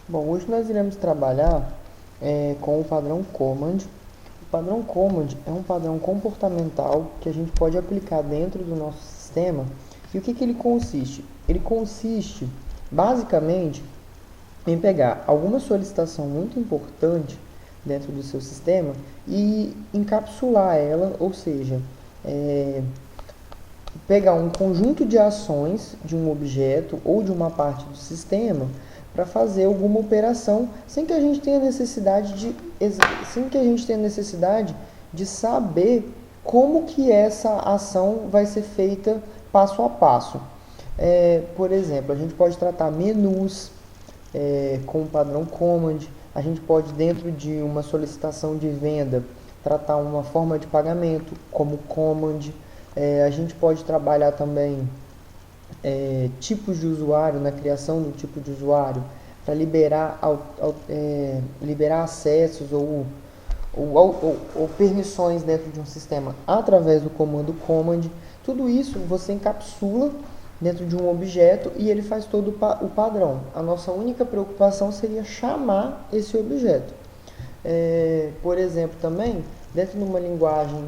Bom, hoje nós iremos trabalhar com o padrão Command. O padrão Command é um padrão comportamental que a gente pode aplicar dentro do nosso sistema. E o que ele consiste? Ele consiste, basicamente, em pegar alguma solicitação muito importante dentro do seu sistema e encapsular ela, ou seja, pegar um conjunto de ações de um objeto ou de uma parte do sistema para fazer alguma operação sem que a gente tenha necessidade de saber como que essa ação vai ser feita passo a passo. Por exemplo, a gente pode tratar menus com o padrão Command, a gente pode, dentro de uma solicitação de venda, tratar uma forma de pagamento como Command. A gente pode trabalhar também tipos de usuário, na criação do tipo de usuário, para liberar acessos ou permissões dentro de um sistema através do comando Command. Tudo isso você encapsula dentro de um objeto e ele faz todo o padrão. A nossa única preocupação seria chamar esse objeto. Por exemplo, também, dentro de uma linguagem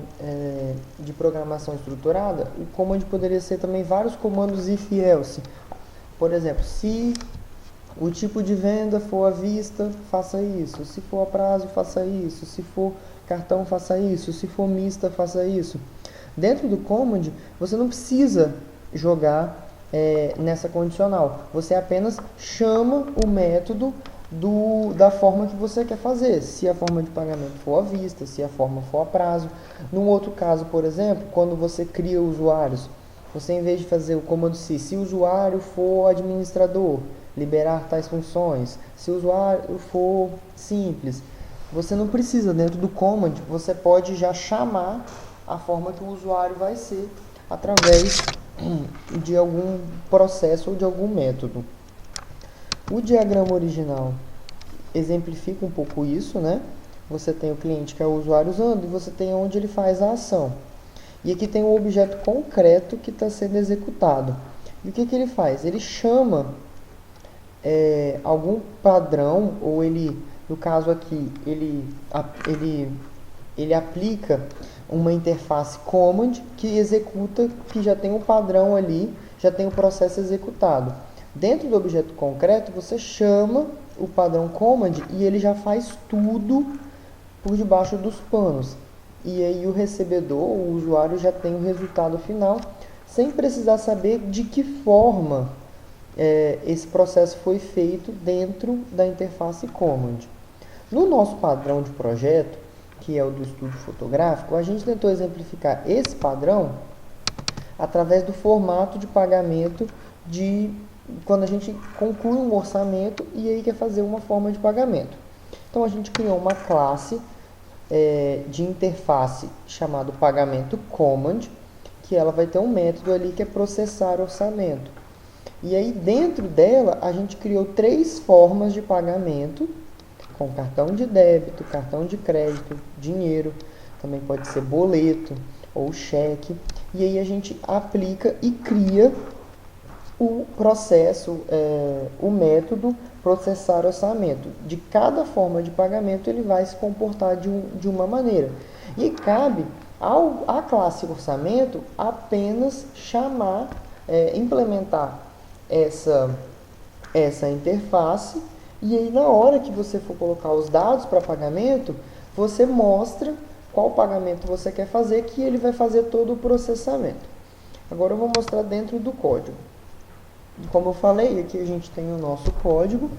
de programação estruturada, o command poderia ser também vários comandos if e else. Por exemplo, se o tipo de venda for à vista, faça isso. Se for a prazo, faça isso. Se for cartão, faça isso. Se for mista, faça isso. Dentro do command, você não precisa jogar nessa condicional. Você apenas chama o método da forma que você quer fazer. Se a forma de pagamento for à vista, se a forma for a prazo. Num outro caso, por exemplo, quando você cria usuários, você, em vez de fazer o comando se o usuário for administrador, liberar tais funções. Se o usuário for simples, você não precisa, dentro do command, você pode já chamar a forma que o usuário vai ser através de algum processo ou de algum método. O diagrama original exemplifica um pouco isso, né? Você tem o cliente que é o usuário usando e você tem onde ele faz a ação. E aqui tem um objeto concreto que está sendo executado. E o que ele faz? Ele chama algum padrão, ou ele, no caso aqui, ele aplica uma interface command que executa, que já tem um padrão ali, já tem o processo executado. Dentro do objeto concreto, você chama o padrão command e ele já faz tudo por debaixo dos panos. E aí o recebedor, o usuário, já tem o resultado final, sem precisar saber de que forma esse processo foi feito dentro da interface command. No nosso padrão de projeto, que é o do estúdio fotográfico, a gente tentou exemplificar esse padrão através do formato de pagamento de quando a gente conclui um orçamento e aí quer fazer uma forma de pagamento. Então a gente criou uma classe de interface chamado pagamento command, que ela vai ter um método ali que é processar orçamento. E aí dentro dela a gente criou 3 formas de pagamento, com cartão de débito, cartão de crédito, dinheiro, também pode ser boleto ou cheque. E aí a gente aplica e cria o processo, o método processar orçamento. De cada forma de pagamento ele vai se comportar de uma maneira. E cabe à classe orçamento apenas chamar, implementar essa interface, e aí na hora que você for colocar os dados para pagamento, você mostra qual pagamento você quer fazer, que ele vai fazer todo o processamento. Agora eu vou mostrar dentro do código. Como eu falei, aqui a gente tem o nosso código,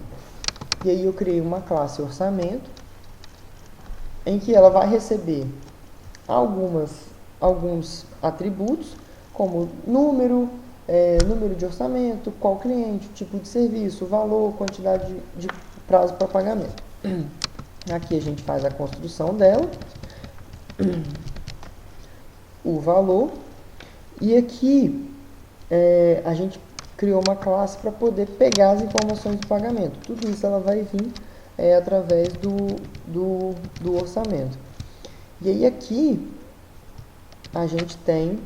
e aí eu criei uma classe orçamento, em que ela vai receber alguns atributos, como número de orçamento, qual cliente, tipo de serviço, valor, quantidade de prazo para pagamento. Aqui a gente faz a construção dela, o valor, e aqui a gente criou uma classe para poder pegar as informações de pagamento. Tudo isso ela vai vir através do orçamento. E aí aqui a gente tem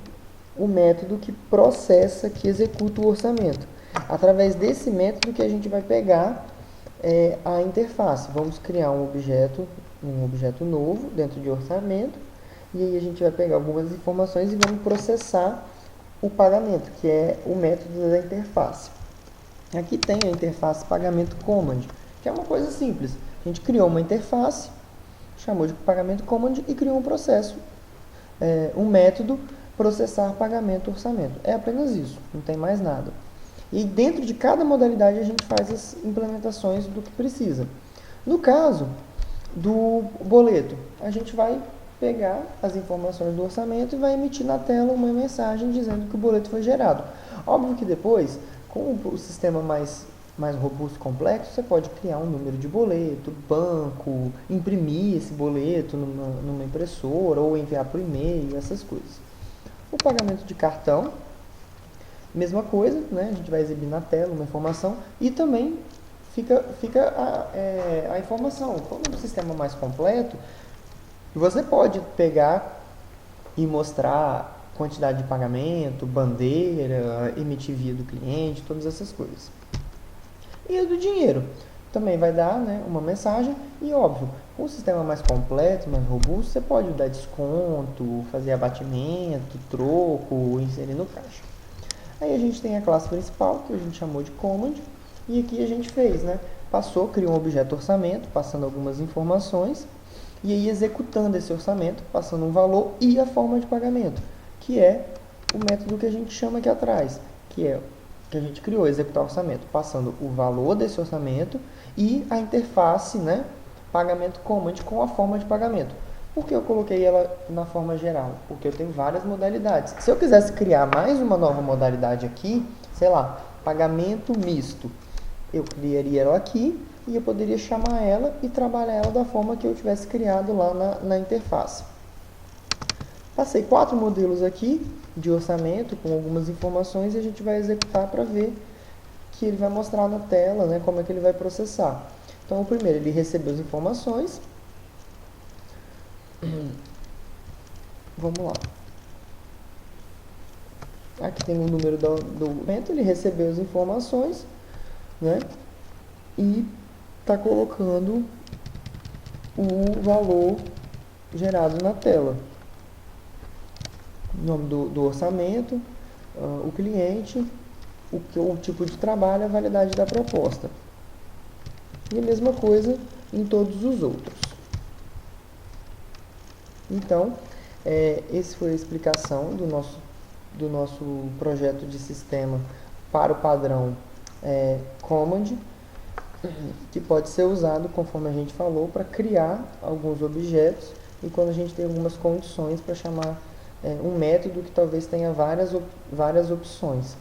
o método que processa, que executa o orçamento. Através desse método que a gente vai pegar a interface. Vamos criar um objeto novo dentro de orçamento, e aí a gente vai pegar algumas informações e vamos processar o pagamento, que é o método da interface. Aqui tem a interface pagamento command, que é uma coisa simples. A gente criou uma interface, chamou de pagamento command e criou um processo, um método processar pagamento orçamento. É apenas isso, não tem mais nada. E dentro de cada modalidade a gente faz as implementações do que precisa. No caso do boleto, a gente vai pegar as informações do orçamento e vai emitir na tela uma mensagem dizendo que o boleto foi gerado. Óbvio que depois, com o sistema mais robusto e complexo, você pode criar um número de boleto, banco, imprimir esse boleto numa impressora ou enviar por e-mail, essas coisas. O pagamento de cartão, mesma coisa, né? A gente vai exibir na tela uma informação e também fica a informação. Como é um sistema mais completo, você pode pegar e mostrar quantidade de pagamento, bandeira, emitir via do cliente, todas essas coisas. E do dinheiro, também vai dar, né, uma mensagem e, óbvio, com um sistema mais completo, mais robusto, você pode dar desconto, fazer abatimento, troco, inserir no caixa. Aí a gente tem a classe principal, que a gente chamou de command, e aqui a gente fez, né, criou um objeto orçamento, passando algumas informações, e aí executando esse orçamento, passando um valor e a forma de pagamento, que é o método que a gente chama aqui atrás, que é que a gente criou, executar orçamento, passando o valor desse orçamento e a interface, né, pagamento command com a forma de pagamento. Por que eu coloquei ela na forma geral? Porque eu tenho várias modalidades. Se eu quisesse criar mais uma nova modalidade aqui, sei lá, pagamento misto, eu criaria ela aqui e eu poderia chamar ela e trabalhar ela da forma que eu tivesse criado lá na interface. Passei 4 modelos aqui de orçamento com algumas informações e a gente vai executar para ver que ele vai mostrar na tela, né, como é que ele vai processar. Então, o primeiro, ele recebeu as informações. Vamos lá. Aqui tem o número do documento, ele recebeu as informações, né, e está colocando o valor gerado na tela. O nome do orçamento, o cliente, o tipo de trabalho, a validade da proposta. E a mesma coisa em todos os outros. Então, essa foi a explicação do nosso projeto de sistema para o padrão Command, que pode ser usado, conforme a gente falou, para criar alguns objetos e quando a gente tem algumas condições para chamar um método que talvez tenha várias opções.